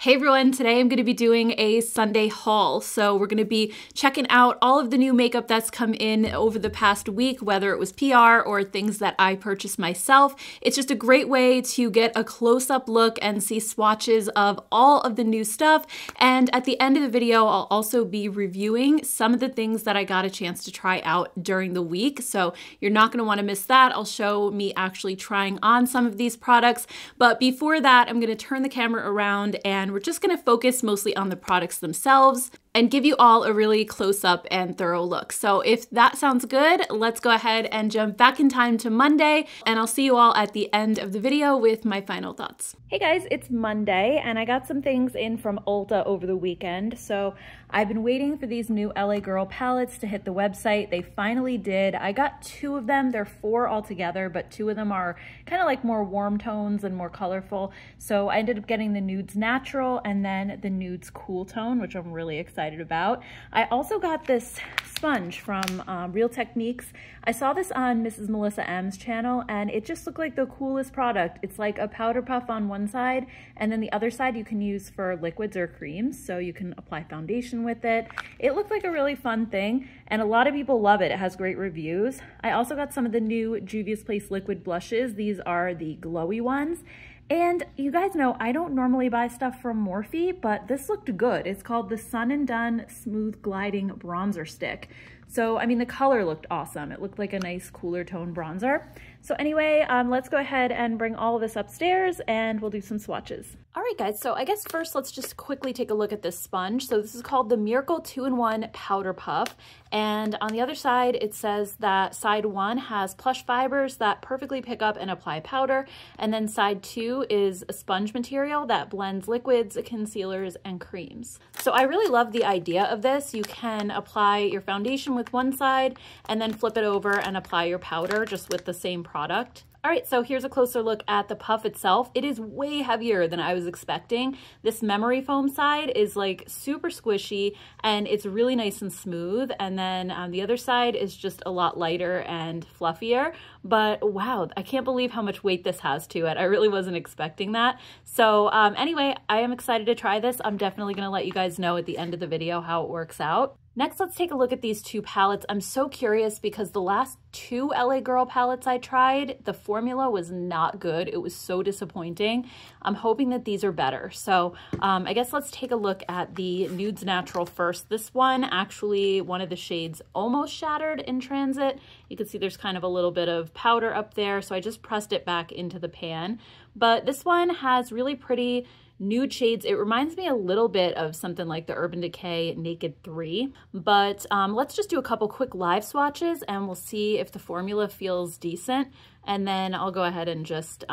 Hey everyone, today I'm going to be doing a Sunday haul. So we're going to be checking out all of the new makeup that's come in over the past week, whether it was PR or things that I purchased myself. It's just a great way to get a close-up look and see swatches of all of the new stuff. And at the end of the video, I'll also be reviewing some of the things that I got a chance to try out during the week. So you're not going to want to miss that. I'll show me actually trying on some of these products. But before that, I'm going to turn the camera around and we're just going to focus mostly on the products themselves and give you all a really close-up and thorough look. So if that sounds good, let's go ahead and jump back in time to Monday, and I'll see you all at the end of the video with my final thoughts. Hey guys, it's Monday, and I got some things in from Ulta over the weekend. So I've been waiting for these new LA Girl palettes to hit the website. They finally did. I got 2 of them. They're 4 altogether, but 2 of them are kind of like more warm tones and more colorful. So I ended up getting the Nudes Natural and then the Nudes Cool Tone, which I'm really excited about. I also got this sponge from Real Techniques. I saw this on Mrs. Melissa M's channel and it just looked like the coolest product. It's like a powder puff on one side and then the other side you can use for liquids or creams, so you can apply foundation with it. It looked like a really fun thing and a lot of people love it. It has great reviews. I also got some of the new Juvia's Place liquid blushes. These are the glowy ones. And you guys know I don't normally buy stuff from Morphe, but this looked good. It's called the Sun and Done Smooth Gliding Bronzer Stick. So, I mean, the color looked awesome. It looked like a nice cooler tone bronzer. So anyway, let's go ahead and bring all of this upstairs and we'll do some swatches. All right, guys, so I guess first let's just quickly take a look at this sponge. So this is called the Miracle 2-in-1 Powder Puff. And on the other side, it says that side 1 has plush fibers that perfectly pick up and apply powder. And then side 2 is a sponge material that blends liquids, concealers, and creams. So I really love the idea of this. You can apply your foundation with one side and then flip it over and apply your powder just with the same product. All right, so here's a closer look at the puff itself. It is way heavier than I was expecting. This memory foam side is like super squishy and it's really nice and smooth. And then the other side is just a lot lighter and fluffier. But wow, I can't believe how much weight this has to it. I really wasn't expecting that. So anyway, I am excited to try this. I'm definitely gonna let you guys know at the end of the video how it works out. Next, let's take a look at these 2 palettes. I'm so curious because the last 2 LA Girl palettes I tried, the formula was not good. It was so disappointing. I'm hoping that these are better. So I guess let's take a look at the Nudes Natural first. This one, actually, one of the shades almost shattered in transit. You can see there's kind of a little bit of powder up there. So I just pressed it back into the pan. But this one has really pretty nude shades. It reminds me a little bit of something like the Urban Decay Naked 3, but let's just do a couple quick live swatches and we'll see if the formula feels decent, and then I'll go ahead and just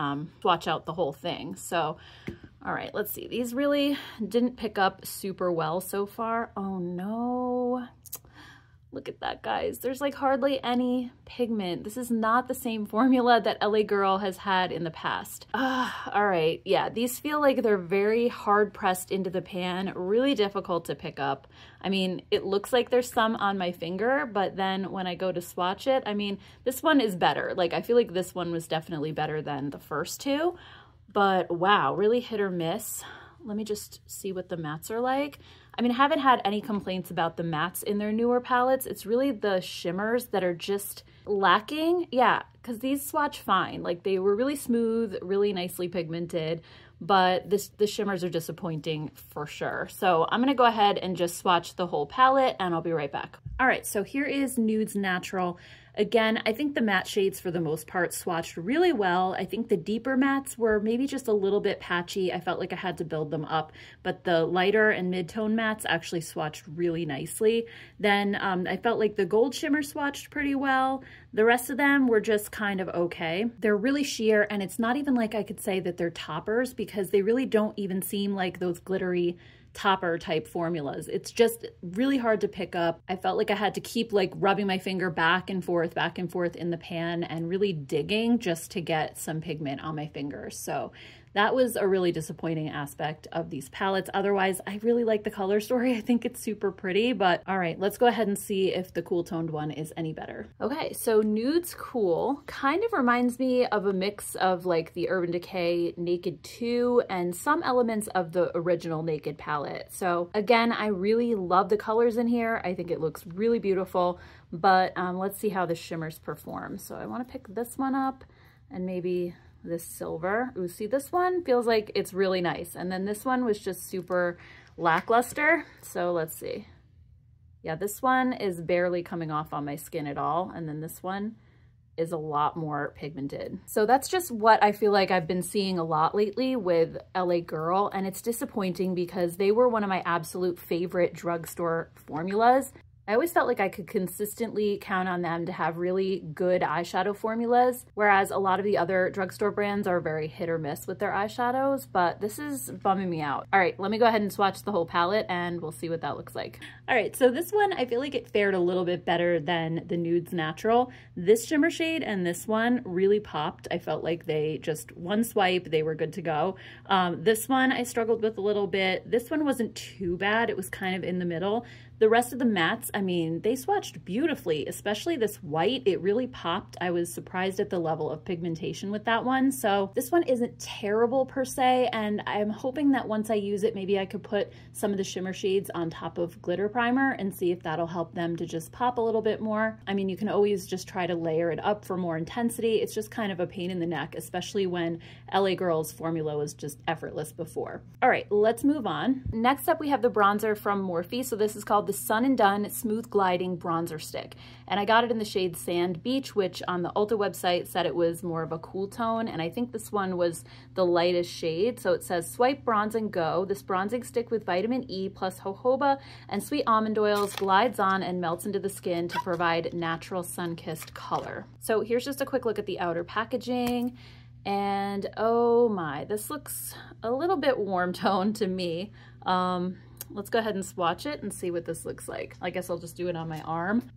swatch out the whole thing. So, all right, let's see. These really didn't pick up super well so far. Oh no. Look at that, guys. There's like hardly any pigment. This is not the same formula that LA Girl has had in the past. All right, yeah, these feel like they're very hard pressed into the pan, really difficult to pick up. I mean, it looks like there's some on my finger, but then when I go to swatch it, I mean, this one is better. Like, I feel like this one was definitely better than the first 2, but wow, really hit or miss. Let me just see what the mattes are like. I mean, I haven't had any complaints about the mattes in their newer palettes. It's really the shimmers that are just lacking. Yeah, because these swatch fine. Like, they were really smooth, really nicely pigmented, but the shimmers are disappointing for sure. So I'm gonna go ahead and just swatch the whole palette and I'll be right back. All right, so here is Nudes Natural. Again, I think the matte shades for the most part swatched really well. I think the deeper mattes were maybe just a little bit patchy. I felt like I had to build them up, but the lighter and mid-tone mattes actually swatched really nicely. Then I felt like the gold shimmer swatched pretty well. The rest of them were just kind of okay. They're really sheer, and it's not even like I could say that they're toppers because they really don't even seem like those glittery topper type formulas. It's just really hard to pick up. I felt like I had to keep like rubbing my finger back and forth in the pan and really digging just to get some pigment on my fingers. So that was a really disappointing aspect of these palettes. Otherwise, I really like the color story. I think it's super pretty, but all right, let's go ahead and see if the cool toned one is any better. Okay, so Nudes Cool kind of reminds me of a mix of like the Urban Decay Naked 2 and some elements of the original Naked palette. So again, I really love the colors in here. I think it looks really beautiful, but let's see how the shimmers perform. So I want to pick this one up and maybe this silver. Ooh, see, this one feels like it's really nice. And then this one was just super lackluster. So let's see. Yeah, this one is barely coming off on my skin at all. And then this one is a lot more pigmented. So that's just what I feel like I've been seeing a lot lately with LA Girl. And it's disappointing because they were one of my absolute favorite drugstore formulas. I always felt like I could consistently count on them to have really good eyeshadow formulas, whereas a lot of the other drugstore brands are very hit or miss with their eyeshadows, but this is bumming me out. All right, let me go ahead and swatch the whole palette and we'll see what that looks like. All right, so this one, I feel like it fared a little bit better than the Nudes Natural. This shimmer shade and this one really popped. I felt like they just, one swipe, they were good to go. This one I struggled with a little bit. This one wasn't too bad. It was kind of in the middle. The rest of the mattes, I mean, they swatched beautifully, especially this white. It really popped. I was surprised at the level of pigmentation with that one. So this one isn't terrible per se, and I'm hoping that once I use it, maybe I could put some of the shimmer shades on top of glitter primer and see if that'll help them to just pop a little bit more. I mean, you can always just try to layer it up for more intensity. It's just kind of a pain in the neck, especially when LA Girl's formula was just effortless before. All right, let's move on. Next up, we have the bronzer from Morphe. So this is called the Sun and Done Smooth Gliding Bronzer Stick. And I got it in the shade Sand Beach, which on the Ulta website said it was more of a cool tone. And I think this one was the lightest shade. So it says, swipe, bronze, and go. This bronzing stick with vitamin E plus jojoba and sweet almond oils glides on and melts into the skin to provide natural sun-kissed color. So here's just a quick look at the outer packaging. And oh my, this looks a little bit warm toned to me. Let's go ahead and swatch it and see what this looks like. I guess I'll just do it on my arm.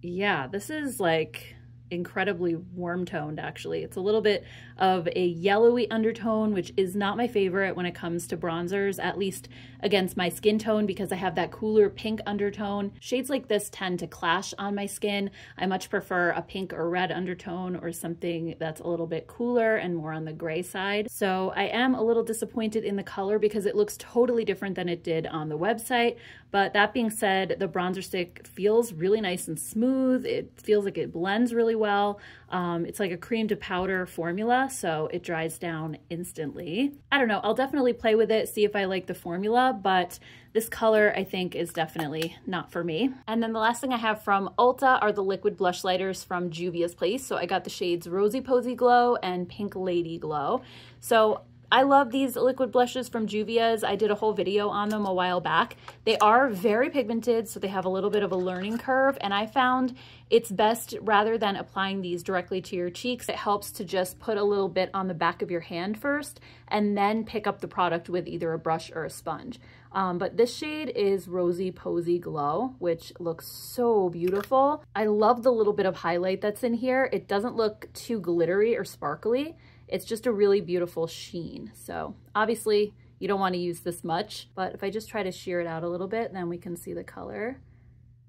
Yeah, this is like incredibly warm toned actually. It's a little bit of a yellowy undertone, which is not my favorite when it comes to bronzers, at least against my skin tone, because I have that cooler pink undertone. Shades like this tend to clash on my skin. I much prefer a pink or red undertone or something that's a little bit cooler and more on the gray side. So I am a little disappointed in the color because it looks totally different than it did on the website. But that being said, the bronzer stick feels really nice and smooth. It feels like it blends really well. It's like a cream to powder formula, so it dries down instantly. I don't know, I'll definitely play with it, see if I like the formula, but this color I think is definitely not for me. And then the last thing I have from Ulta are the liquid blush lighters from Juvia's Place. So I got the shades Rosy Posy Glow and Pink Lady Glow. So I love these liquid blushes from Juvia's. I did a whole video on them a while back. They are very pigmented, so they have a little bit of a learning curve, and I found it's best rather than applying these directly to your cheeks. It helps to just put a little bit on the back of your hand first and then pick up the product with either a brush or a sponge. But this shade is Rosy Posy Glow, which looks so beautiful. I love the little bit of highlight that's in here. It doesn't look too glittery or sparkly. It's just a really beautiful sheen. So obviously you don't want to use this much, but if I just try to sheer it out a little bit, then we can see the color.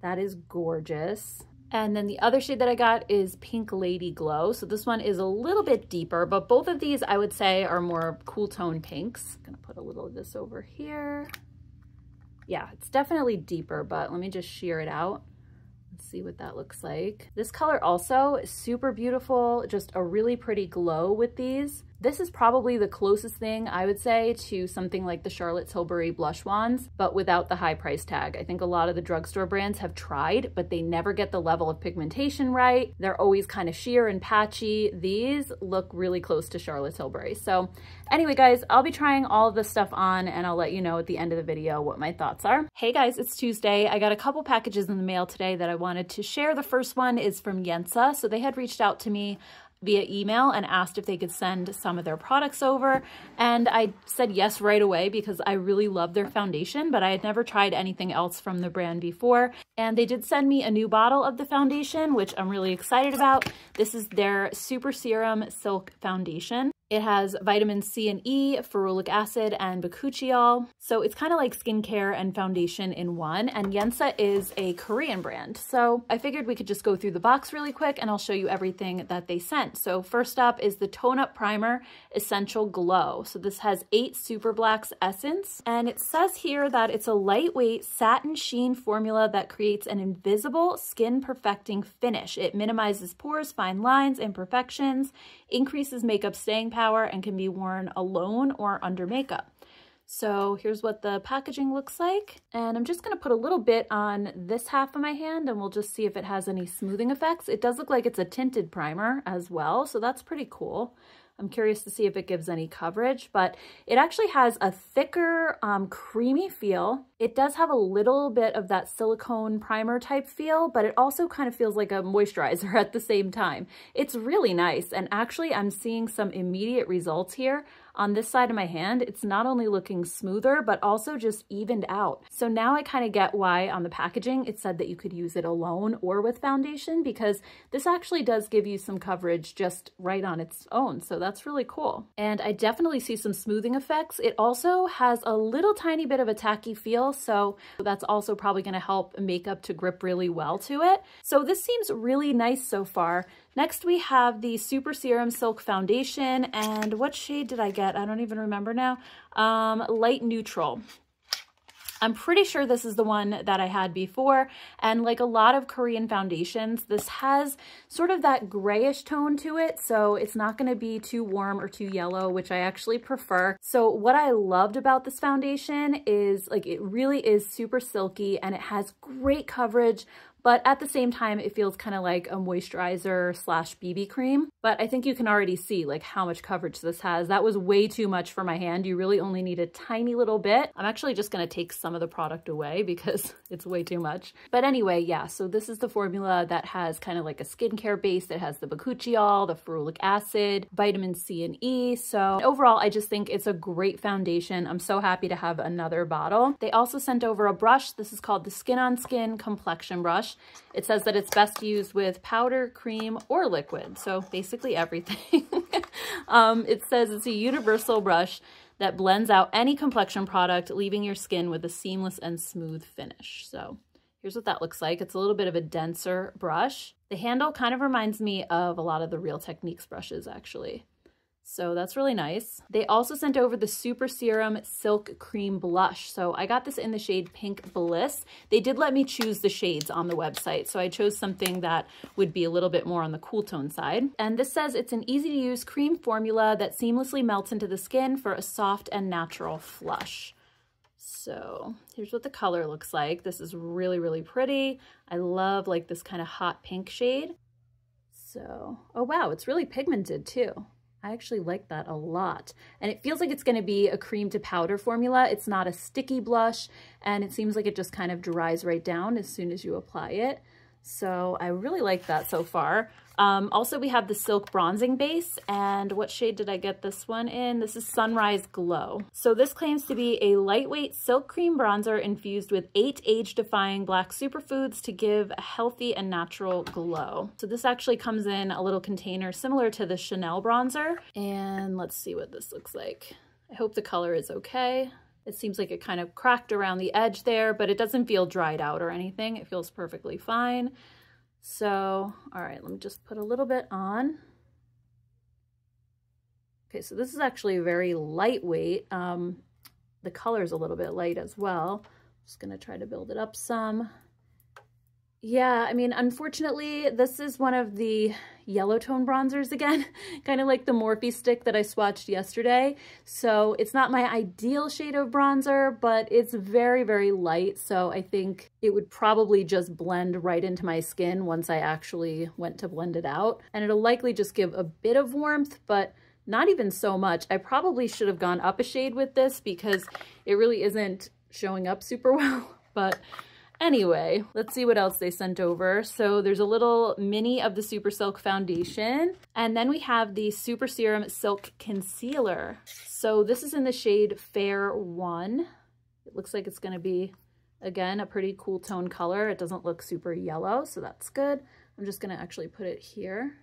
That is gorgeous. And then the other shade that I got is Pink Lady Glow. So this one is a little bit deeper, but both of these I would say are more cool tone pinks. I'm gonna put a little of this over here. Yeah, it's definitely deeper, but let me just sheer it out. See what that looks like. This color also is super beautiful, just a really pretty glow with these. This is probably the closest thing I would say to something like the Charlotte Tilbury blush wands, but without the high price tag. I think a lot of the drugstore brands have tried, but they never get the level of pigmentation right. They're always kind of sheer and patchy. These look really close to Charlotte Tilbury. So anyway, guys, I'll be trying all of this stuff on and I'll let you know at the end of the video what my thoughts are. Hey guys, it's Tuesday. I got a couple packages in the mail today that I wanted to share. The first one is from Yensa. So they had reached out to me via email and asked if they could send some of their products over. And I said yes right away because I really love their foundation, but I had never tried anything else from the brand before. And they did send me a new bottle of the foundation, which I'm really excited about. This is their Super Serum Silk Foundation. It has vitamin C and E, ferulic acid, and bakuchiol. So it's kind of like skincare and foundation in one. And Yensa is a Korean brand. So I figured we could just go through the box really quick and I'll show you everything that they sent. So first up is the Tone Up Primer Essential Glow. So this has 8 Super Blacks Essence. And it says here that it's a lightweight satin sheen formula that creates an invisible skin perfecting finish. It minimizes pores, fine lines, imperfections, increases makeup staying power, and can be worn alone or under makeup. So here's what the packaging looks like. And I'm just gonna put a little bit on this half of my hand and we'll just see if it has any smoothing effects. It does look like it's a tinted primer as well, so that's pretty cool. I'm curious to see if it gives any coverage, but it actually has a thicker, creamy feel. It does have a little bit of that silicone primer type feel, but it also kind of feels like a moisturizer at the same time. It's really nice, and actually I'm seeing some immediate results here. On this side of my hand, it's not only looking smoother, but also just evened out. So now I kind of get why on the packaging it said that you could use it alone or with foundation, because this actually does give you some coverage just right on its own. So that's really cool. And I definitely see some smoothing effects. It also has a little tiny bit of a tacky feel, so that's also probably going to help makeup to grip really well to it. So this seems really nice so far. Next, we have the Super Serum Silk Foundation, and what shade did I get? I don't even remember now. Light Neutral. I'm pretty sure this is the one that I had before, and like a lot of Korean foundations, this has sort of that grayish tone to it, so it's not going to be too warm or too yellow, which I actually prefer. So what I loved about this foundation is like it really is super silky and it has great coverage, but at the same time, it feels kind of like a moisturizer slash BB cream. But I think you can already see like how much coverage this has. That was way too much for my hand. You really only need a tiny little bit. I'm actually just going to take some of the product away because it's way too much. But anyway, yeah, so this is the formula that has kind of like a skincare base. It has the bakuchiol, the ferulic acid, vitamin C and E. So overall, I just think it's a great foundation. I'm so happy to have another bottle. They also sent over a brush. This is called the Skin on Skin Complexion Brush. It says that it's best used with powder, cream, or liquid. So basically everything. It says it's a universal brush that blends out any complexion product, leaving your skin with a seamless and smooth finish. So here's what that looks like. It's a little bit of a denser brush. The handle kind of reminds me of a lot of the Real Techniques brushes, actually. So that's really nice. They also sent over the Super Serum Silk Cream Blush. So I got this in the shade Pink Bliss. They did let me choose the shades on the website, so I chose something that would be a little bit more on the cool tone side. And this says it's an easy to use cream formula that seamlessly melts into the skin for a soft and natural flush. So here's what the color looks like. This is really, really pretty. I love like this kind of hot pink shade. So, oh wow, it's really pigmented too. I actually like that a lot. And it feels like it's going to be a cream to powder formula. It's not a sticky blush, and it seems like it just kind of dries right down as soon as you apply it. So I really like that so far. Also, we have the Silk Bronzing Base, and what shade did I get this one in? This is Sunrise Glow. So this claims to be a lightweight silk cream bronzer infused with 8 age-defying black superfoods to give a healthy and natural glow. So this actually comes in a little container similar to the Chanel bronzer, and let's see what this looks like. I hope the color is okay. It seems like it kind of cracked around the edge there, but it doesn't feel dried out or anything. It feels perfectly fine. So, all right, let me just put a little bit on. Okay, so this is actually very lightweight. The color is a little bit light as well. Just gonna try to build it up some. Yeah, I mean, unfortunately, this is one of the yellow tone bronzers again, kind of like the Morphe stick that I swatched yesterday. So it's not my ideal shade of bronzer, but it's very, very light. So I think it would probably just blend right into my skin once I actually went to blend it out. And it'll likely just give a bit of warmth, but not even so much. I probably should have gone up a shade with this because it really isn't showing up super well, but anyway, let's see what else they sent over. So there's a little mini of the Super Silk Foundation. And then we have the Super Serum Silk Concealer. So this is in the shade Fair 1. It looks like it's going to be, again, a pretty cool tone color. It doesn't look super yellow, so that's good. I'm just going to actually put it here.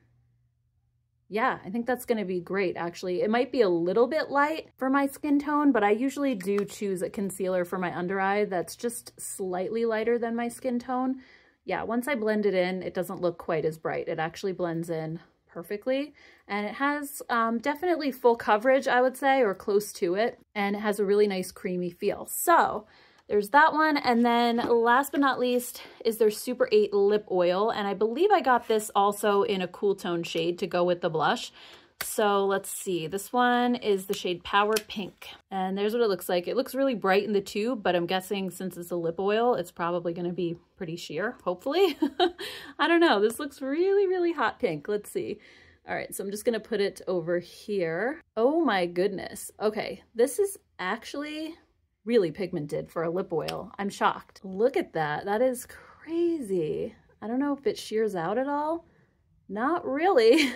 Yeah, I think that's going to be great, actually. It might be a little bit light for my skin tone, but I usually do choose a concealer for my under eye that's just slightly lighter than my skin tone. Yeah, once I blend it in, it doesn't look quite as bright. It actually blends in perfectly, and it has definitely full coverage, I would say, or close to it, and it has a really nice creamy feel. So there's that one. And then last but not least is their Super 8 lip oil. And I believe I got this also in a cool tone shade to go with the blush. So let's see, this one is the shade Power Pink. And there's what it looks like. It looks really bright in the tube, but I'm guessing since it's a lip oil, it's probably gonna be pretty sheer, hopefully. I don't know, this looks really, really hot pink. Let's see. All right, so I'm just gonna put it over here. Oh my goodness. Okay, this is actually really pigmented for a lip oil. I'm shocked. Look at that. That is crazy. I don't know if it shears out at all. Not really.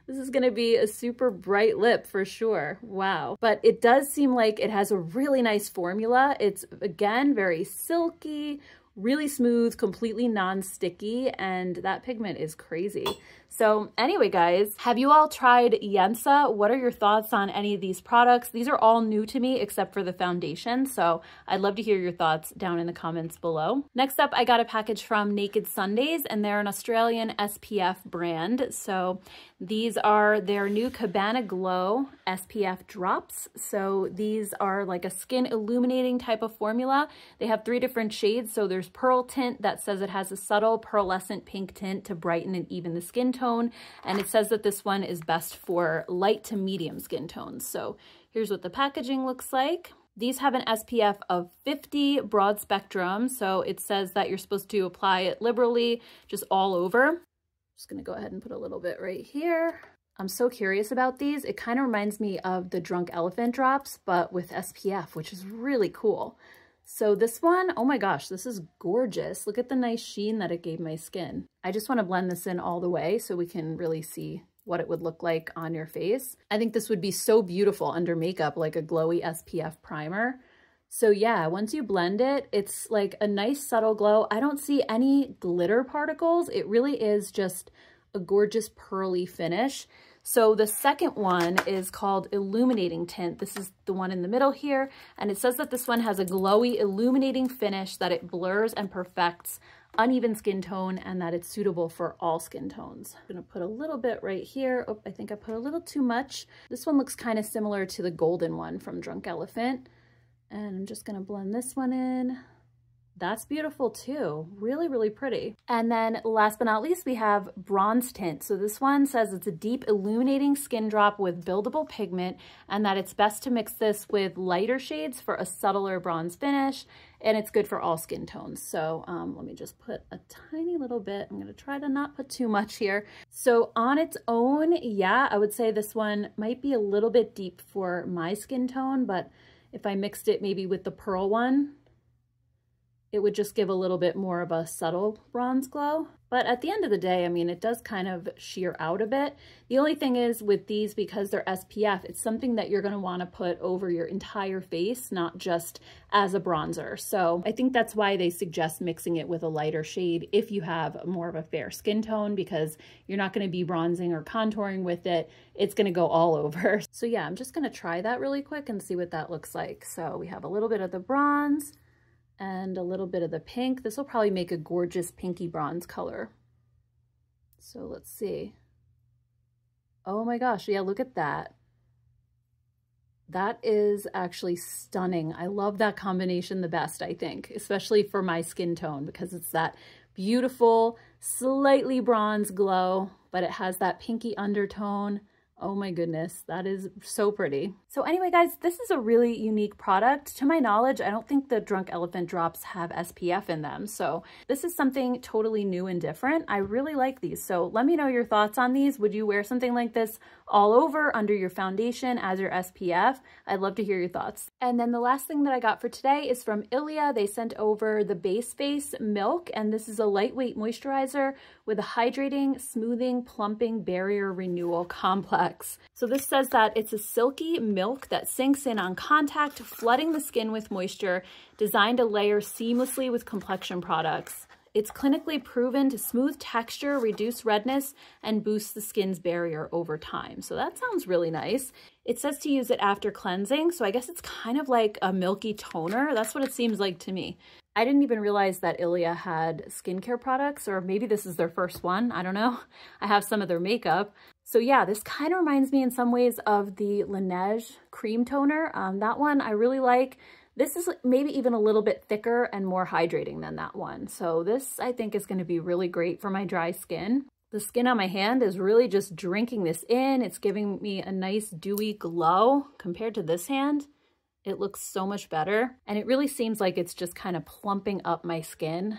This is gonna be a super bright lip for sure. Wow. But it does seem like it has a really nice formula. It's, again, very silky, really smooth, completely non-sticky, and that pigment is crazy. So anyway, guys, have you all tried Yensa? What are your thoughts on any of these products? These are all new to me except for the foundation, so I'd love to hear your thoughts down in the comments below. Next up, I got a package from Naked Sundays, and they're an Australian SPF brand. So these are their new Cabana Glow SPF drops. So these are like a skin illuminating type of formula. They have 3 different shades. So there's Pearl Tint that says it has a subtle pearlescent pink tint to brighten and even the skin tone. And it says that this one is best for light to medium skin tones. So here's what the packaging looks like. These have an SPF of 50 broad spectrum. So it says that you're supposed to apply it liberally, just all over. Just gonna go ahead and put a little bit right here. I'm so curious about these. It kind of reminds me of the Drunk Elephant drops, but with SPF, which is really cool. So this one, oh my gosh, this is gorgeous. Look at the nice sheen that it gave my skin. I just want to blend this in all the way so we can really see what it would look like on your face. I think this would be so beautiful under makeup, like a glowy SPF primer. So yeah, once you blend it, it's like a nice subtle glow. I don't see any glitter particles. It really is just a gorgeous pearly finish. So the second one is called Illuminating Tint. This is the one in the middle here. And it says that this one has a glowy illuminating finish, that it blurs and perfects uneven skin tone, and that it's suitable for all skin tones. I'm gonna put a little bit right here. Oh, I think I put a little too much. This one looks kind of similar to the golden one from Drunk Elephant. And I'm just gonna blend this one in. That's beautiful too. Really, really pretty. And then last but not least, we have Bronze Tint. So this one says it's a deep illuminating skin drop with buildable pigment, and that it's best to mix this with lighter shades for a subtler bronze finish, and it's good for all skin tones. So let me just put a tiny little bit. I'm gonna try to not put too much here. So on its own, yeah, I would say this one might be a little bit deep for my skin tone, but if I mixed it maybe with the Pearl one, it would just give a little bit more of a subtle bronze glow. But at the end of the day, I mean, it does kind of sheer out a bit. The only thing is with these, because they're SPF, it's something that you're gonna wanna put over your entire face, not just as a bronzer. So I think that's why they suggest mixing it with a lighter shade if you have more of a fair skin tone, because you're not gonna be bronzing or contouring with it. It's gonna go all over. So yeah, I'm just gonna try that really quick and see what that looks like. So we have a little bit of the bronze and a little bit of the pink. This will probably make a gorgeous pinky bronze color. So let's see. Oh my gosh, yeah, look at that. That is actually stunning. I love that combination the best, I think, especially for my skin tone, because it's that beautiful, slightly bronze glow, but it has that pinky undertone. Oh my goodness, that is so pretty. So anyway, guys, this is a really unique product. To my knowledge, I don't think the Drunk Elephant drops have SPF in them. So this is something totally new and different. I really like these. So let me know your thoughts on these. Would you wear something like this all over under your foundation as your SPF? I'd love to hear your thoughts. And then the last thing that I got for today is from Ilia. They sent over the Base Face Milk, and this is a lightweight moisturizer with a hydrating, smoothing, plumping barrier renewal complex. So this says that it's a silky milk that sinks in on contact, flooding the skin with moisture, designed to layer seamlessly with complexion products. It's clinically proven to smooth texture, reduce redness, and boost the skin's barrier over time. So that sounds really nice. It says to use it after cleansing, so I guess it's kind of like a milky toner. That's what it seems like to me. I didn't even realize that Ilia had skincare products, or maybe this is their first one. I don't know. I have some of their makeup. So yeah, this kind of reminds me in some ways of the Laneige cream toner. That one I really like. This is maybe even a little bit thicker and more hydrating than that one. So this I think is going to be really great for my dry skin. The skin on my hand is really just drinking this in. It's giving me a nice dewy glow compared to this hand. It looks so much better. And it really seems like it's just kind of plumping up my skin.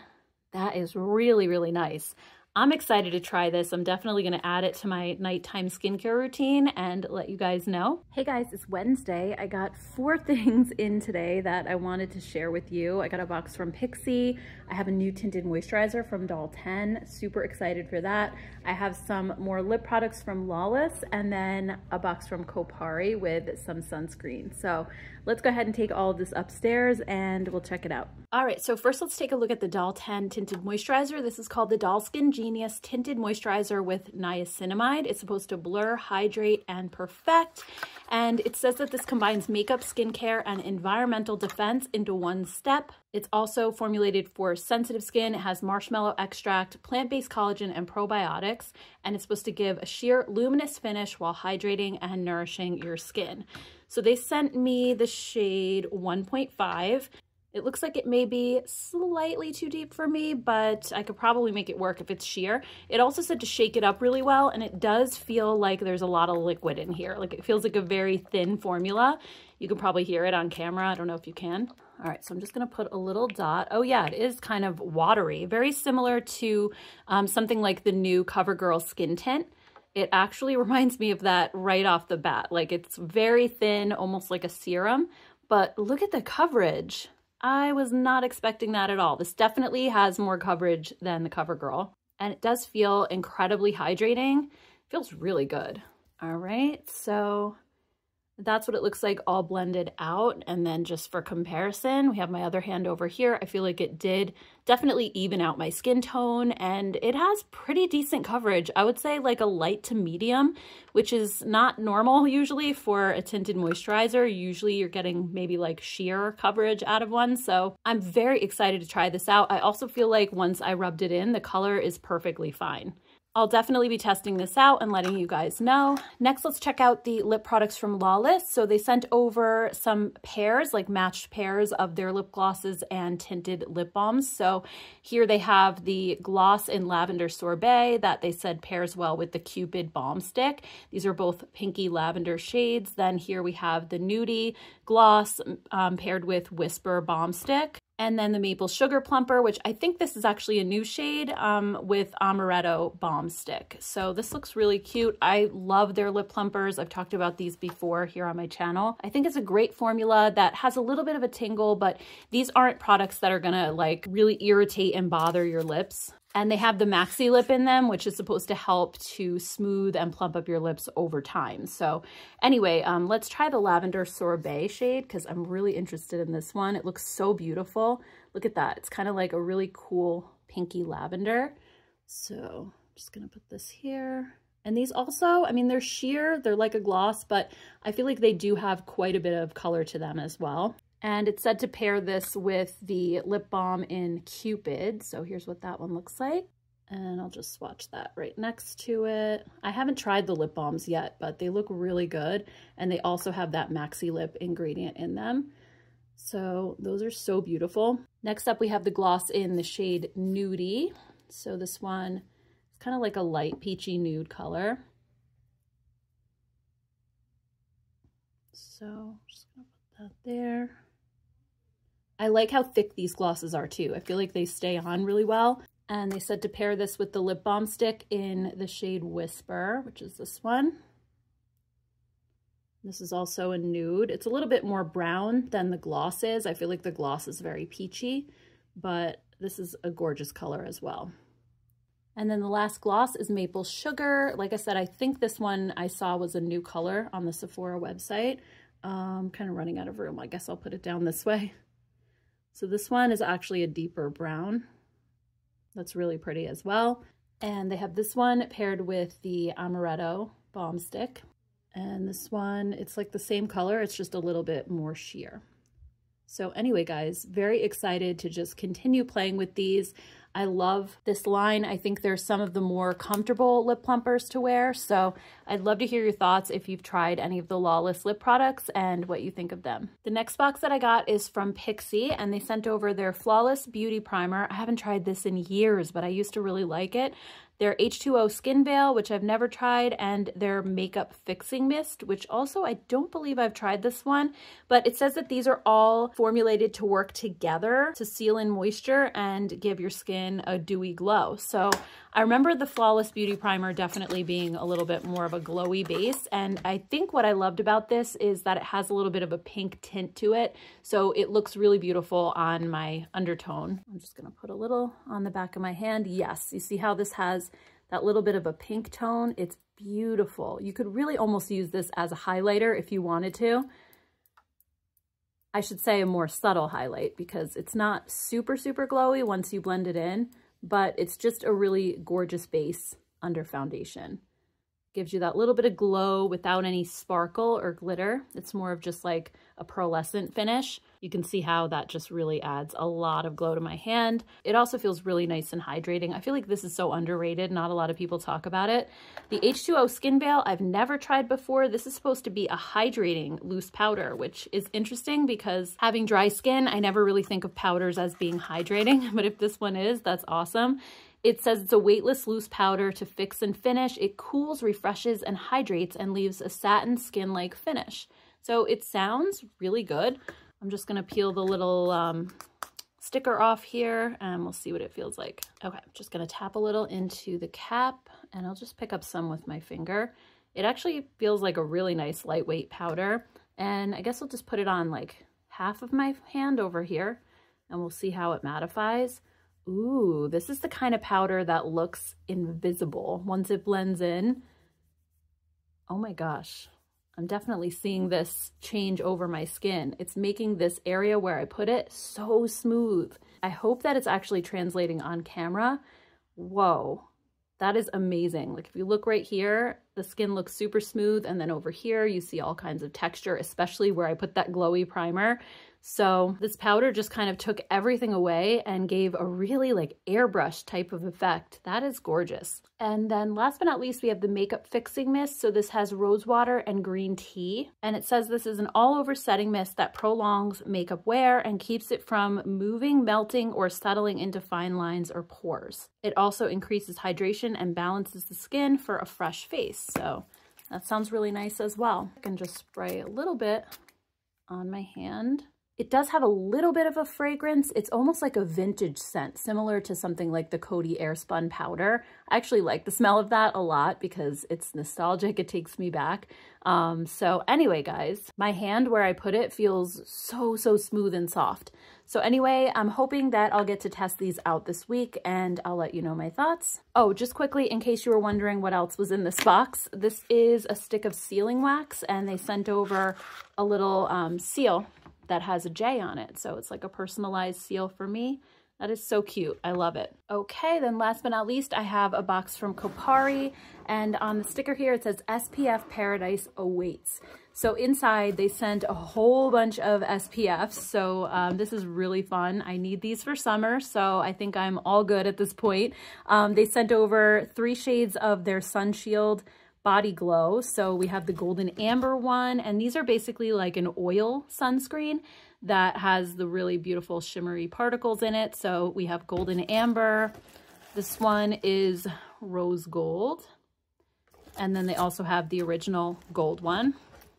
That is really, really nice. I'm excited to try this. I'm definitely going to add it to my nighttime skincare routine and let you guys know. Hey guys, it's Wednesday. I got 4 things in today that I wanted to share with you. I got a box from Pixi. I have a new tinted moisturizer from Doll 10. Super excited for that. I have some more lip products from Lawless and then a box from Kopari with some sunscreen. So let's go ahead and take all of this upstairs and we'll check it out. All right, so first let's take a look at the Doll 10 tinted moisturizer. This is called the Doll Skin Genius Tinted Moisturizer with Niacinamide. It's supposed to blur, hydrate, and perfect. And it says that this combines makeup, skincare, and environmental defense into one step. It's also formulated for sensitive skin. It has marshmallow extract, plant-based collagen, and probiotics. And it's supposed to give a sheer, luminous finish while hydrating and nourishing your skin. So they sent me the shade 1.5. It looks like it may be slightly too deep for me, but I could probably make it work if it's sheer. It also said to shake it up really well, and it does feel like there's a lot of liquid in here. Like it feels like a very thin formula. You can probably hear it on camera. I don't know if you can. All right, so I'm just gonna put a little dot. Oh yeah, it is kind of watery, very similar to something like the new CoverGirl Skin Tint. It actually reminds me of that right off the bat. Like it's very thin, almost like a serum, but look at the coverage. I was not expecting that at all. This definitely has more coverage than the CoverGirl, and it does feel incredibly hydrating. It feels really good. All right, so that's what it looks like all blended out. And then just for comparison, we have my other hand over here. I feel like it did definitely even out my skin tone, and it has pretty decent coverage. I would say like a light to medium, which is not normal usually for a tinted moisturizer. Usually you're getting maybe like sheer coverage out of one. So I'm very excited to try this out. I also feel like once I rubbed it in, the color is perfectly fine. I'll definitely be testing this out and letting you guys know. Next, let's check out the lip products from Lawless. So they sent over some pairs, like matched pairs of their lip glosses and tinted lip balms. So here they have the gloss in Lavender Sorbet that they said pairs well with the Cupid Balm Stick. These are both pinky lavender shades. Then here we have the Nudie gloss paired with Whisper Balm Stick. And then the Maple Sugar Plumper, which I think this is actually a new shade with Amaretto Balm Stick. So this looks really cute. I love their lip plumpers. I've talked about these before here on my channel. I think it's a great formula that has a little bit of a tingle, but these aren't products that are gonna like really irritate and bother your lips. And they have the Maxi Lip in them, which is supposed to help to smooth and plump up your lips over time. So anyway, let's try the Lavender Sorbet shade because I'm really interested in this one. It looks so beautiful. Look at that. It's kind of like a really cool pinky lavender. So I'm just going to put this here. And these also, I mean, they're sheer. They're like a gloss, but I feel like they do have quite a bit of color to them as well. And it said to pair this with the lip balm in Cupid. So here's what that one looks like. And I'll just swatch that right next to it. I haven't tried the lip balms yet, but they look really good. And they also have that Maxi Lip ingredient in them. So those are so beautiful. Next up, we have the gloss in the shade Nudie. So this one is kind of like a light peachy nude color. So just gonna put that there. I like how thick these glosses are too. I feel like they stay on really well. And they said to pair this with the lip balm stick in the shade Whisper, which is this one. This is also a nude. It's a little bit more brown than the gloss is. I feel like the gloss is very peachy, but this is a gorgeous color as well. And then the last gloss is Maple Sugar. Like I said, I think this one I saw was a new color on the Sephora website. I'm kind of running out of room. I guess I'll put it down this way. So this one is actually a deeper brown. That's really pretty as well. And they have this one paired with the Amaretto Balm Stick. And this one, it's like the same color, it's just a little bit more sheer. So anyway, guys, very excited to just continue playing with these. I love this line. I think they're some of the more comfortable lip plumpers to wear. So I'd love to hear your thoughts if you've tried any of the Lawless lip products and what you think of them. The next box that I got is from Pixi, and they sent over their Flawless Beauty Primer. I haven't tried this in years, but I used to really like it. Their H2O Skin Veil, which I've never tried, and their Makeup Fixing Mist, which also I don't believe I've tried this one, but it says that these are all formulated to work together to seal in moisture and give your skin a dewy glow. So I remember the Flawless Beauty Primer definitely being a little bit more of a glowy base, and I think what I loved about this is that it has a little bit of a pink tint to it, so it looks really beautiful on my undertone. I'm just gonna put a little on the back of my hand. Yes, you see how this has that little bit of a pink tone? It's beautiful. You could really almost use this as a highlighter if you wanted to. I should say a more subtle highlight because it's not super, super glowy once you blend it in, but it's just a really gorgeous base under foundation. Gives you that little bit of glow without any sparkle or glitter. It's more of just like a pearlescent finish. You can see how that just really adds a lot of glow to my hand. It also feels really nice and hydrating. I feel like this is so underrated. Not a lot of people talk about it. The H2O Skin Veil I've never tried before. This is supposed to be a hydrating loose powder, which is interesting because having dry skin, I never really think of powders as being hydrating, but if this one is, that's awesome. It says it's a weightless loose powder to fix and finish. It cools, refreshes, and hydrates and leaves a satin skin-like finish. So it sounds really good. I'm just gonna peel the little sticker off here and we'll see what it feels like. Okay, I'm just gonna tap a little into the cap and I'll just pick up some with my finger. It actually feels like a really nice lightweight powder. And I guess I'll just put it on like half of my hand over here and we'll see how it mattifies. Ooh, this is the kind of powder that looks invisible once it blends in. Oh my gosh, I'm definitely seeing this change over my skin. It's making this area where I put it so smooth. I hope that it's actually translating on camera. Whoa, that is amazing. Like if you look right here, the skin looks super smooth, and then over here you see all kinds of texture, especially where I put that glowy primer. So this powder just kind of took everything away and gave a really like airbrush type of effect. That is gorgeous. And then last but not least, we have the Makeup Fixing Mist. So this has rose water and green tea. And it says this is an all-over setting mist that prolongs makeup wear and keeps it from moving, melting, or settling into fine lines or pores. It also increases hydration and balances the skin for a fresh face. So that sounds really nice as well. I can just spray a little bit on my hand. It does have a little bit of a fragrance. It's almost like a vintage scent, similar to something like the Coty Airspun powder. I actually like the smell of that a lot because it's nostalgic. It takes me back. So anyway, guys, my hand where I put it feels so smooth and soft. So anyway, I'm hoping that I'll get to test these out this week and I'll let you know my thoughts. Oh, just quickly, in case you were wondering what else was in this box, this is a stick of sealing wax and they sent over a little seal that has a J on it. So it's like a personalized seal for me. That is so cute. I love it. Okay, then last but not least, I have a box from Kopari, and on the sticker here, it says SPF Paradise awaits. So inside, they sent a whole bunch of SPFs. So this is really fun. I need these for summer, so I think I'm all good at this point. They sent over 3 shades of their Sun Shield Body Glow. So we have the Golden Amber one, and these are basically like an oil sunscreen that has the really beautiful shimmery particles in it. So we have Golden Amber. This one is Rose Gold. And then they also have the original gold one,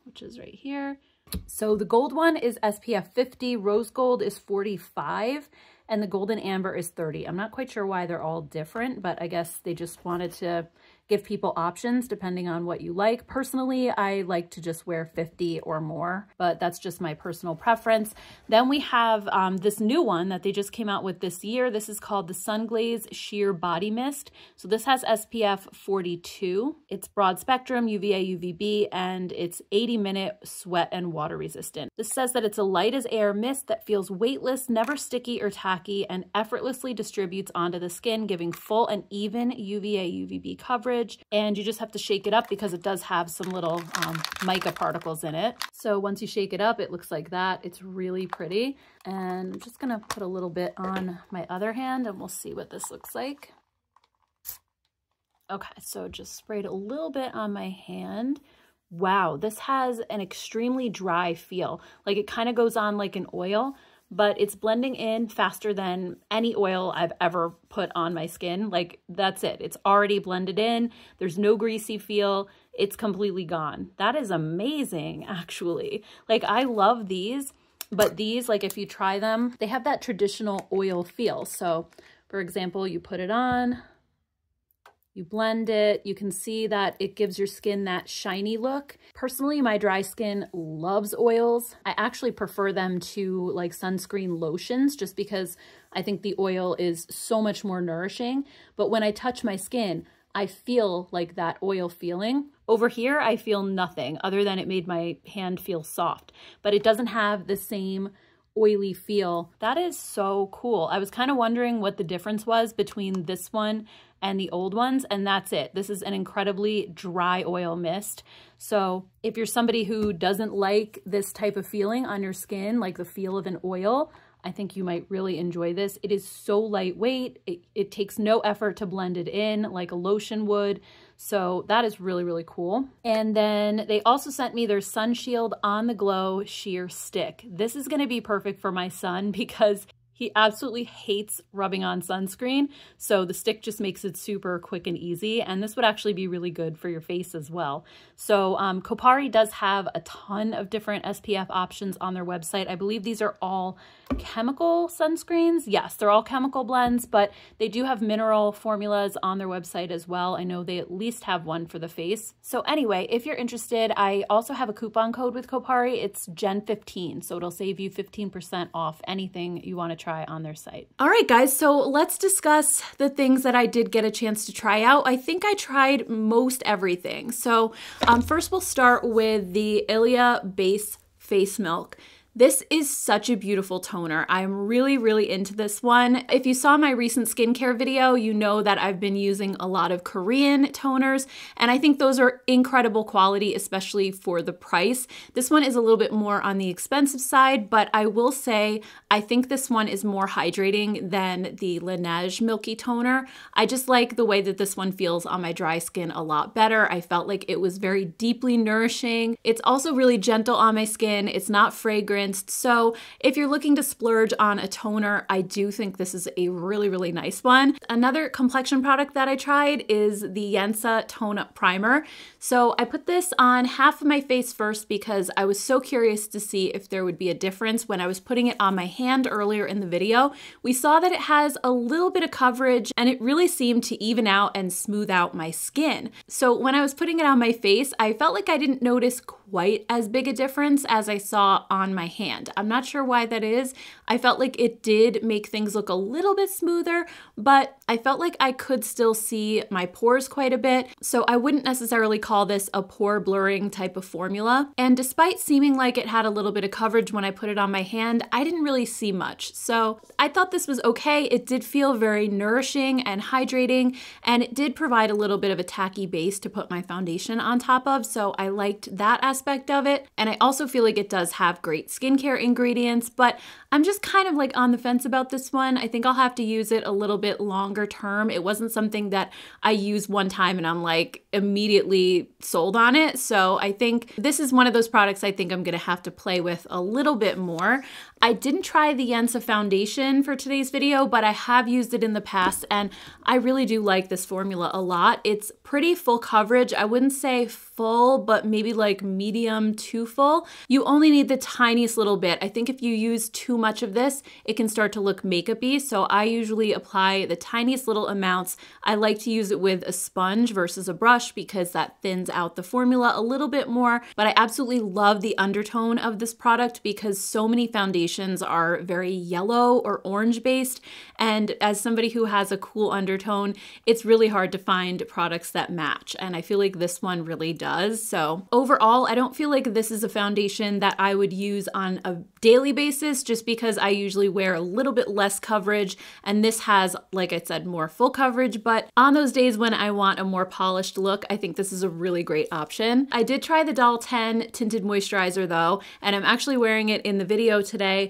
which is right here. So the gold one is SPF 50, Rose Gold is 45, and the Golden Amber is 30. I'm not quite sure why they're all different, but I guess they just wanted to give people options depending on what you like. Personally, I like to just wear 50 or more, but that's just my personal preference. Then we have this new one that they just came out with this year. This is called the Sunglaze Sheer Body Mist. So this has SPF 42. It's broad spectrum, UVA, UVB, and it's 80-minute sweat and water resistant. This says that it's a light as air mist that feels weightless, never sticky or tacky, and effortlessly distributes onto the skin, giving full and even UVA, UVB coverage. And you just have to shake it up because it does have some little mica particles in it. So once you shake it up, it looks like that. It's really pretty. And I'm just gonna put a little bit on my other hand and we'll see what this looks like. Okay, so just sprayed a little bit on my hand. Wow, this has an extremely dry feel. Like it kind of goes on like an oil, but it's blending in faster than any oil I've ever put on my skin. Like that's it. It's already blended in. There's no greasy feel. It's completely gone. That is amazing, actually. Like I love these, but these, like if you try them, they have that traditional oil feel. So for example, you put it on, you blend it, you can see that it gives your skin that shiny look. Personally, my dry skin loves oils. I actually prefer them to like sunscreen lotions just because I think the oil is so much more nourishing. But when I touch my skin, I feel like that oil feeling. Over here, I feel nothing other than it made my hand feel soft, but it doesn't have the same oily feel. That is so cool. I was kind of wondering what the difference was between this one and the old ones, and that's it. This is an incredibly dry oil mist. So if you're somebody who doesn't like this type of feeling on your skin, like the feel of an oil, I think you might really enjoy this. It is so lightweight. It takes no effort to blend it in like a lotion would. So that is really, really cool. And then they also sent me their Sun Shield On The Glow Sheer Stick. This is gonna be perfect for my son because he absolutely hates rubbing on sunscreen. So the stick just makes it super quick and easy. And this would actually be really good for your face as well. So Kopari does have a ton of different SPF options on their website. I believe these are all chemical sunscreens. Yes, they're all chemical blends, but they do have mineral formulas on their website as well. I know they at least have one for the face. So anyway, if you're interested, I also have a coupon code with Kopari. It's Gen15, so it'll save you 15% off anything you want to try on their site. All right, guys, so let's discuss the things that I did get a chance to try out. I think I tried most everything. So first we'll start with the Ilia Base Face Milk. This is such a beautiful toner. I'm really, really into this one. If you saw my recent skincare video, you know that I've been using a lot of Korean toners, and I think those are incredible quality, especially for the price. This one is a little bit more on the expensive side, but I will say I think this one is more hydrating than the Laneige Milky Toner. I just like the way that this one feels on my dry skin a lot better. I felt like it was very deeply nourishing. It's also really gentle on my skin. It's not fragrant. So if you're looking to splurge on a toner, I do think this is a really, really nice one. Another complexion product that I tried is the Yensa Tone Up Primer. So I put this on half of my face first because I was so curious to see if there would be a difference when I was putting it on my hand earlier in the video. We saw that it has a little bit of coverage and it really seemed to even out and smooth out my skin. So when I was putting it on my face, I felt like I didn't notice quite as big a difference as I saw on my hand. I'm not sure why that is. I felt like it did make things look a little bit smoother, but I felt like I could still see my pores quite a bit. So I wouldn't necessarily call this a pore blurring type of formula. And despite seeming like it had a little bit of coverage when I put it on my hand, I didn't really see much. So I thought this was okay. It did feel very nourishing and hydrating, and it did provide a little bit of a tacky base to put my foundation on top of. So I liked that aspect of it. And I also feel like it does have great skincare ingredients, but I'm just kind of like on the fence about this one. I think I'll have to use it a little bit longer term. It wasn't something that I used one time and I'm like immediately sold on it. So I think this is one of those products I think I'm gonna have to play with a little bit more. I didn't try the Yensa foundation for today's video, but I have used it in the past and I really do like this formula a lot. It's pretty full coverage. I wouldn't say full, but maybe like medium to full. You only need the tiniest little bit. I think if you use too much of this, it can start to look makeup-y. So I usually apply the tiniest little amounts. I like to use it with a sponge versus a brush because that thins out the formula a little bit more. But I absolutely love the undertone of this product because so many foundations are very yellow or orange based. And as somebody who has a cool undertone, it's really hard to find products that match. And I feel like this one really does. So overall, I don't feel like this is a foundation that I would use on a daily basis just because I usually wear a little bit less coverage. And this has, like I said, more full coverage. But on those days when I want a more polished look, I think this is a really great option. I did try the Doll 10 tinted moisturizer though, and I'm actually wearing it in the video today.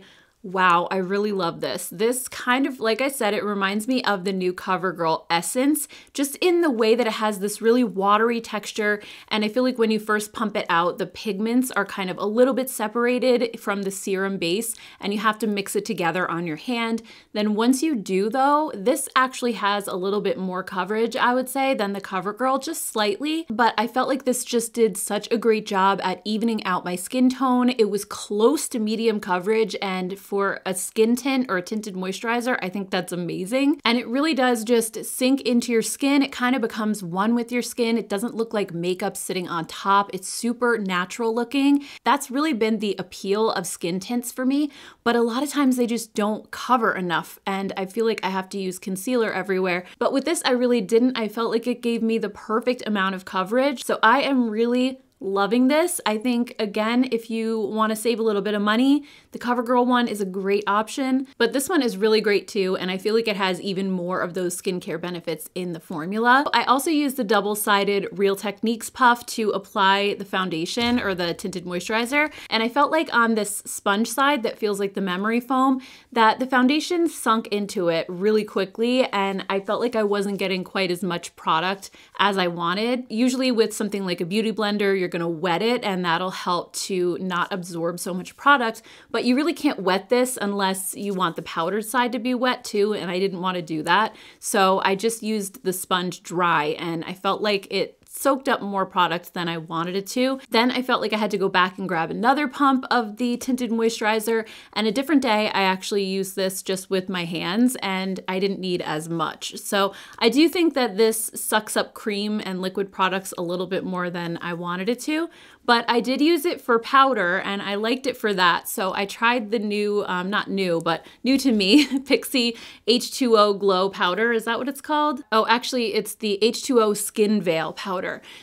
Wow, I really love this. This kind of, like I said, it reminds me of the new CoverGirl Essence, just in the way that it has this really watery texture. And I feel like when you first pump it out, the pigments are kind of a little bit separated from the serum base and you have to mix it together on your hand. Then once you do though, this actually has a little bit more coverage, I would say, than the CoverGirl, just slightly. But I felt like this just did such a great job at evening out my skin tone. It was close to medium coverage, and for a skin tint or a tinted moisturizer, I think that's amazing. And it really does just sink into your skin. It kind of becomes one with your skin. It doesn't look like makeup sitting on top. It's super natural looking. That's really been the appeal of skin tints for me, but a lot of times they just don't cover enough and I feel like I have to use concealer everywhere. But with this, I really didn't. I felt like it gave me the perfect amount of coverage. So I am really loving this. I think, again, if you want to save a little bit of money, the CoverGirl one is a great option, but this one is really great too, and I feel like it has even more of those skincare benefits in the formula. I also use the double-sided Real Techniques puff to apply the foundation or the tinted moisturizer, and I felt like on this sponge side that feels like the memory foam, that the foundation sunk into it really quickly, and I felt like I wasn't getting quite as much product as I wanted. Usually with something like a beauty blender, you're gonna wet it and that'll help to not absorb so much product, but you really can't wet this unless you want the powdered side to be wet too, and I didn't want to do that. So I just used the sponge dry and I felt like it soaked up more product than I wanted it to. Then I felt like I had to go back and grab another pump of the tinted moisturizer, and a different day I actually used this just with my hands and I didn't need as much. So I do think that this sucks up cream and liquid products a little bit more than I wanted it to, but I did use it for powder and I liked it for that. So I tried the new, not new, but new to me, Pixi H2O Glow Powder. Is that what it's called? Oh, actually it's the H2O Skin Veil Powder.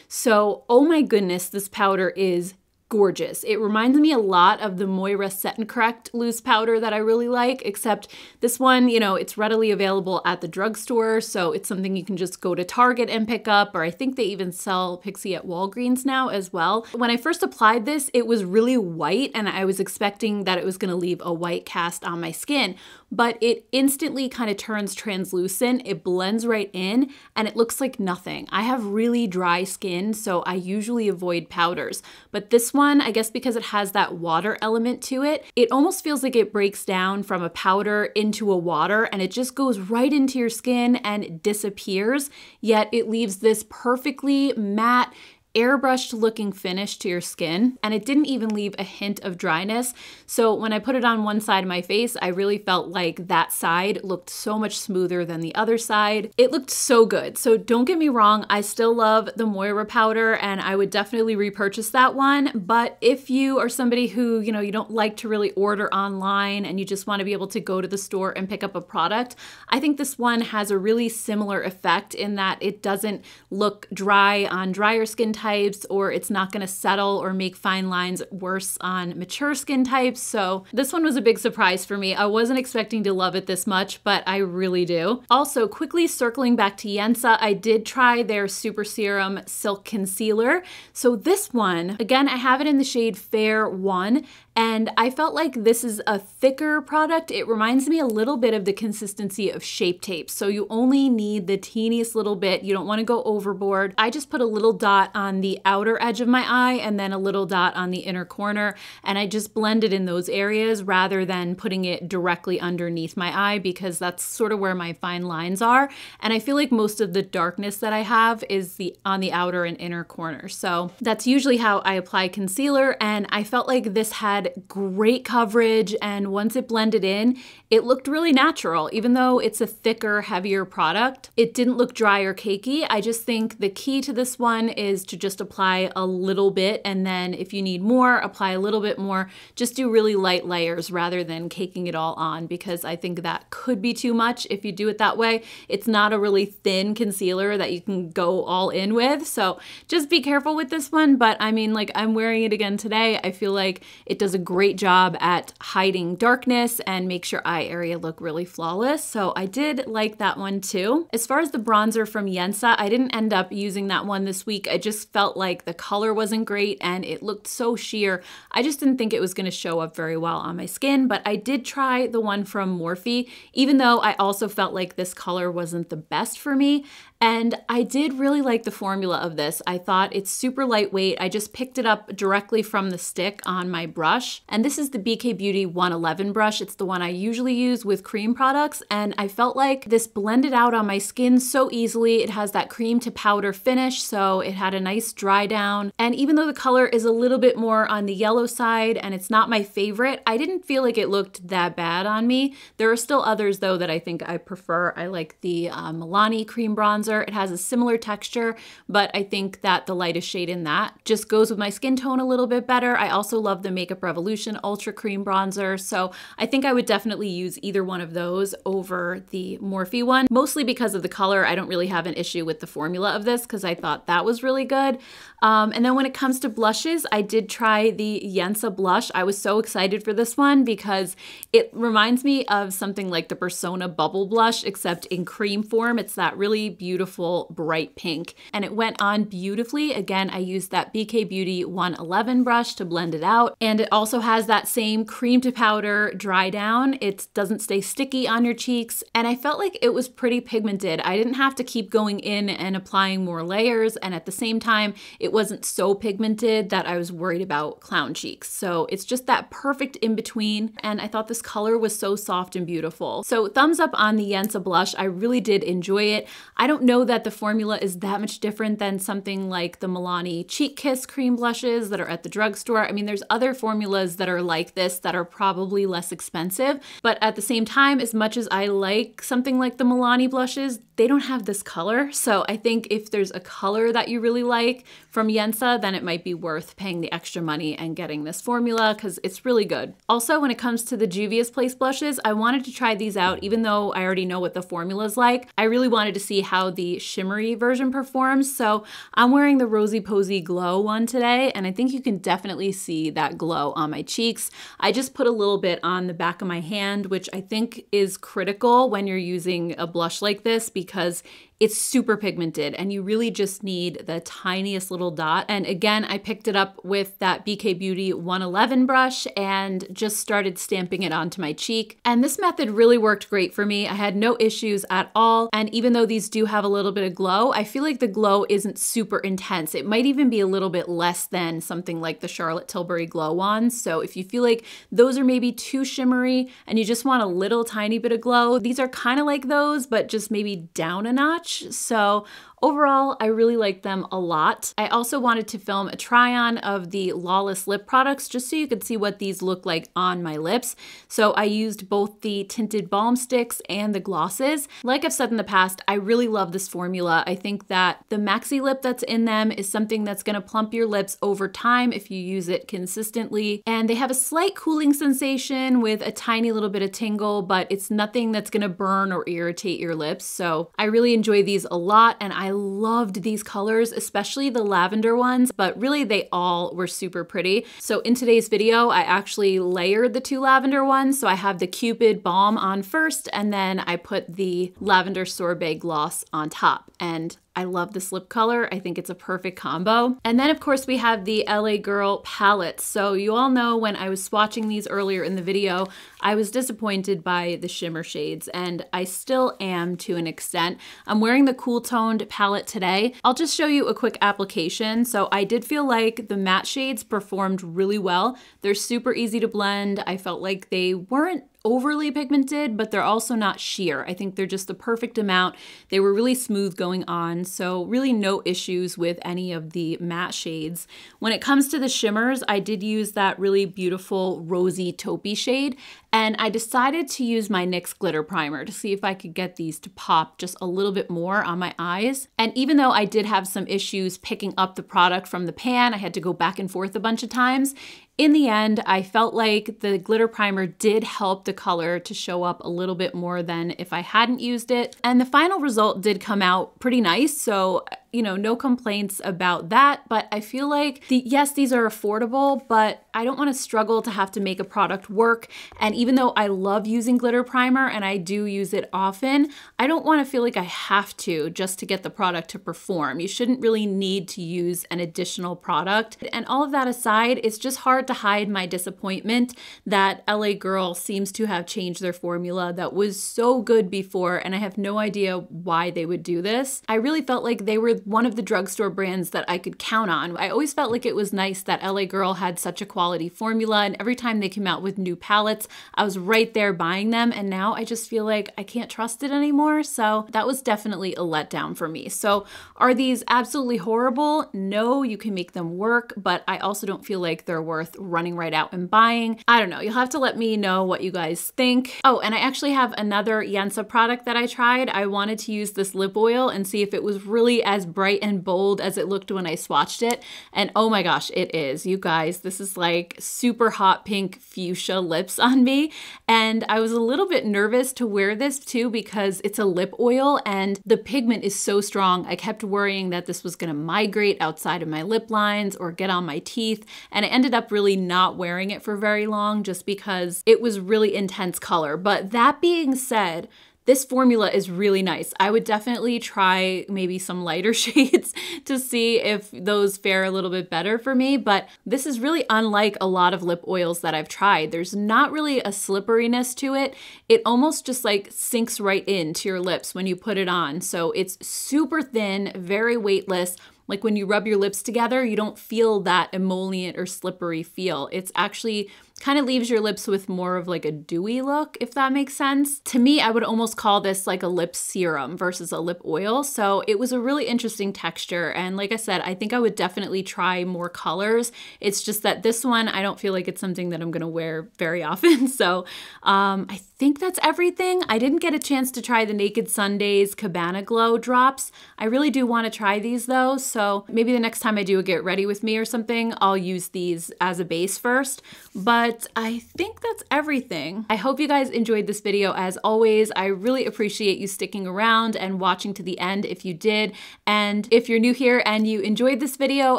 So, oh my goodness, this powder is gorgeous. It reminds me a lot of the Moira Set and Correct loose powder that I really like, except this one, you know, it's readily available at the drugstore, so it's something you can just go to Target and pick up, or I think they even sell Pixi at Walgreens now as well. When I first applied this, it was really white and I was expecting that it was gonna leave a white cast on my skin, but it instantly kind of turns translucent, it blends right in, and it looks like nothing. I have really dry skin, so I usually avoid powders, but this one, I guess because it has that water element to it, it almost feels like it breaks down from a powder into a water and it just goes right into your skin and disappears, yet it leaves this perfectly matte, airbrushed looking finish to your skin, and it didn't even leave a hint of dryness. So when I put it on one side of my face, I really felt like that side looked so much smoother than the other side. It looked so good. So don't get me wrong, I still love the Moira powder and I would definitely repurchase that one. But if you are somebody who, you know, you don't like to really order online and you just want to be able to go to the store and pick up a product, I think this one has a really similar effect in that it doesn't look dry on drier skin types, or it's not going to settle or make fine lines worse on mature skin types. So this one was a big surprise for me. I wasn't expecting to love it this much, but I really do. Also, quickly circling back to Yensa, I did try their Super Serum Silk Concealer. So this one, again, I have it in the shade Fair 1, and I felt like this is a thicker product. It reminds me a little bit of the consistency of Shape Tape. So you only need the teeniest little bit. You don't want to go overboard. I just put a little dot on on the outer edge of my eye and then a little dot on the inner corner. And I just blended in those areas rather than putting it directly underneath my eye, because that's sort of where my fine lines are. And I feel like most of the darkness that I have is on the outer and inner corner. So that's usually how I apply concealer. And I felt like this had great coverage. And once it blended in, it looked really natural. Even though it's a thicker, heavier product, it didn't look dry or cakey. I just think the key to this one is to just apply a little bit, and then if you need more, apply a little bit more. Just do really light layers rather than caking it all on, because I think that could be too much if you do it that way. It's not a really thin concealer that you can go all in with, so just be careful with this one. But I mean, like, I'm wearing it again today. I feel like it does a great job at hiding darkness and makes your eye area look really flawless. So I did like that one too. As far as the bronzer from Yensa, I didn't end up using that one this week. I just felt like the color wasn't great and it looked so sheer. I just didn't think it was going to show up very well on my skin, but I did try the one from Morphe, even though I also felt like this color wasn't the best for me. And I did really like the formula of this. I thought it's super lightweight. I just picked it up directly from the stick on my brush. And this is the BK Beauty 111 brush. It's the one I usually use with cream products. And I felt like this blended out on my skin so easily. It has that cream to powder finish, so it had a nice dry down. And even though the color is a little bit more on the yellow side and it's not my favorite, I didn't feel like it looked that bad on me. There are still others though that I think I prefer. I like the Milani cream bronzer. It has a similar texture, but I think that the lightest shade in that just goes with my skin tone a little bit better. I also love the Makeup Revolution Ultra Cream Bronzer, so I think I would definitely use either one of those over the Morphe one, mostly because of the color. I don't really have an issue with the formula of this because I thought that was really good. And then when it comes to blushes, I did try the Yensa blush. I was so excited for this one because it reminds me of something like the Persona Bubble Blush, except in cream form. It's that really beautiful bright pink, and it went on beautifully. Again, I used that BK Beauty 111 brush to blend it out, and it also has that same cream to powder dry down. It doesn't stay sticky on your cheeks, and I felt like it was pretty pigmented. I didn't have to keep going in and applying more layers, and at the same time, it wasn't so pigmented that I was worried about clown cheeks. So it's just that perfect in between, and I thought this color was so soft and beautiful. So thumbs up on the Yensa blush. I really did enjoy it. I don't know that the formula is that much different than something like the Milani Cheek Kiss cream blushes that are at the drugstore. I mean, there's other formulas that are like this that are probably less expensive, but at the same time, as much as I like something like the Milani blushes, they don't have this color. So I think if there's a color that you really like from Yensa, then it might be worth paying the extra money and getting this formula because it's really good. Also, when it comes to the Juvia's Place blushes, I wanted to try these out even though I already know what the formula is like. I really wanted to see how the shimmery version performs. So I'm wearing the Rosy Posy Glow one today, and I think you can definitely see that glow on my cheeks. I just put a little bit on the back of my hand, which I think is critical when you're using a blush like this because it's super pigmented and you really just need the tiniest little dot. And again, I picked it up with that BK Beauty 111 brush and just started stamping it onto my cheek. And this method really worked great for me. I had no issues at all. And even though these do have a little bit of glow, I feel like the glow isn't super intense. It might even be a little bit less than something like the Charlotte Tilbury Glow Wands. So if you feel like those are maybe too shimmery and you just want a little tiny bit of glow, these are kind of like those, but just maybe down a notch. So overall, I really liked them a lot. I also wanted to film a try-on of the Lawless lip products just so you could see what these look like on my lips. So I used both the tinted balm sticks and the glosses. Like I've said in the past, I really love this formula. I think that the maxi lip that's in them is something that's going to plump your lips over time if you use it consistently. And they have a slight cooling sensation with a tiny little bit of tingle, but it's nothing that's going to burn or irritate your lips. So I really enjoy these a lot, and I loved these colors, especially the lavender ones, but really they all were super pretty. So in today's video, I actually layered the two lavender ones. So I have the Cupid Balm on first, and then I put the Lavender Sorbet Gloss on top. And I love this lip color. I think it's a perfect combo. And then of course we have the LA Girl palettes. So you all know when I was swatching these earlier in the video, I was disappointed by the shimmer shades, and I still am to an extent. I'm wearing the Cool Toned palette today. I'll just show you a quick application. So I did feel like the matte shades performed really well. They're super easy to blend. I felt like they weren't overly pigmented, but they're also not sheer. I think they're just the perfect amount. They were really smooth going on, so really no issues with any of the matte shades. When it comes to the shimmers, I did use that really beautiful rosy taupey shade, and I decided to use my NYX glitter primer to see if I could get these to pop just a little bit more on my eyes. And even though I did have some issues picking up the product from the pan, I had to go back and forth a bunch of times. In the end, I felt like the glitter primer did help the color to show up a little bit more than if I hadn't used it. And the final result did come out pretty nice, so you know, no complaints about that. But I feel like, yes, these are affordable, but I don't want to struggle to have to make a product work. And even though I love using glitter primer and I do use it often, I don't want to feel like I have to just to get the product to perform. You shouldn't really need to use an additional product. And all of that aside, it's just hard to hide my disappointment that LA Girl seems to have changed their formula that was so good before, and I have no idea why they would do this. I really felt like they were one of the drugstore brands that I could count on. I always felt like it was nice that LA Girl had such a quality formula, and every time they came out with new palettes, I was right there buying them, and now I just feel like I can't trust it anymore, so that was definitely a letdown for me. So are these absolutely horrible? No, you can make them work, but I also don't feel like they're worth running right out and buying. I don't know, you'll have to let me know what you guys think. Oh, and I actually have another Yensa product that I tried. I wanted to use this lip oil and see if it was really as bright and bold as it looked when I swatched it. And oh my gosh, it is. You guys, this is like super hot pink fuchsia lips on me. And I was a little bit nervous to wear this too because it's a lip oil and the pigment is so strong. I kept worrying that this was gonna migrate outside of my lip lines or get on my teeth. And I ended up really not wearing it for very long just because it was really intense color. But that being said, this formula is really nice. I would definitely try maybe some lighter shades to see if those fare a little bit better for me, but this is really unlike a lot of lip oils that I've tried. There's not really a slipperiness to it. It almost just like sinks right into your lips when you put it on. So it's super thin, very weightless. Like when you rub your lips together, you don't feel that emollient or slippery feel. It's actually kind of leaves your lips with more of like a dewy look, if that makes sense. To me, I would almost call this like a lip serum versus a lip oil. So it was a really interesting texture. And like I said, I think I would definitely try more colors. It's just that this one, I don't feel like it's something that I'm gonna wear very often. So I think that's everything. I didn't get a chance to try the Naked Sundays Cabana Glow drops. I really do want to try these though. So maybe the next time I do a get ready with me or something, I'll use these as a base first. But I think that's everything. I hope you guys enjoyed this video. As always, I really appreciate you sticking around and watching to the end if you did. And if you're new here and you enjoyed this video,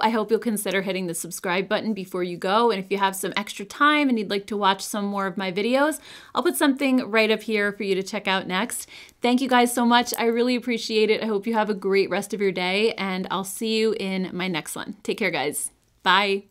I hope you'll consider hitting the subscribe button before you go. And if you have some extra time and you'd like to watch some more of my videos, I'll put something right up here for you to check out next. Thank you guys so much. I really appreciate it. I hope you have a great rest of your day, and I'll see you in my next one. Take care, guys. Bye.